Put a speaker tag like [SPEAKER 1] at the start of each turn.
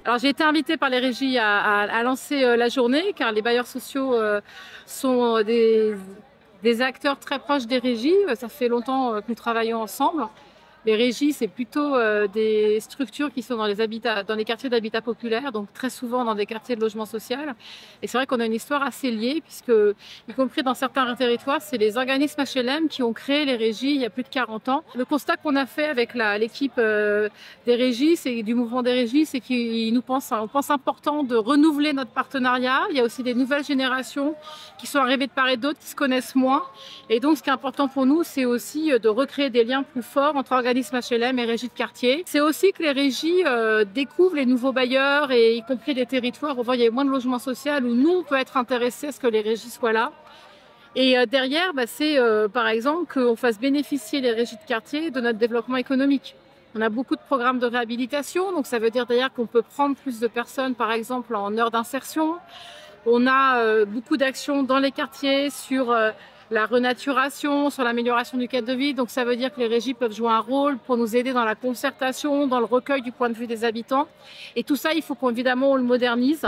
[SPEAKER 1] Alors j'ai été invitée par les régies à lancer la journée car les bailleurs sociaux sont des acteurs très proches des régies. Ça fait longtemps que nous travaillons ensemble. Les régies, c'est plutôt des structures qui sont dans les habitats, dans les quartiers d'habitat populaire, donc très souvent dans des quartiers de logement social. Et c'est vrai qu'on a une histoire assez liée, puisque, y compris dans certains territoires, c'est les organismes HLM qui ont créé les régies il y a plus de 40 ans. Le constat qu'on a fait avec l'équipe des régies, c'est du mouvement des régies, c'est on pense important de renouveler notre partenariat. Il y a aussi des nouvelles générations qui sont arrivées de part et d'autre, qui se connaissent moins. Et donc, ce qui est important pour nous, c'est aussi de recréer des liens plus forts entre organismes HLM et régies de quartier. C'est aussi que les régies découvrent les nouveaux bailleurs, et y compris des territoires où il y a moins de logements sociaux, où nous, on peut être intéressés à ce que les régies soient là. Et derrière, c'est par exemple qu'on fasse bénéficier les régies de quartier de notre développement économique. On a beaucoup de programmes de réhabilitation, donc ça veut dire d'ailleurs qu'on peut prendre plus de personnes, par exemple, en heures d'insertion. On a beaucoup d'actions dans les quartiers sur la renaturation, sur l'amélioration du cadre de vie. Donc ça veut dire que les régies peuvent jouer un rôle pour nous aider dans la concertation, dans le recueil du point de vue des habitants. Et tout ça, il faut qu'évidemment on le modernise.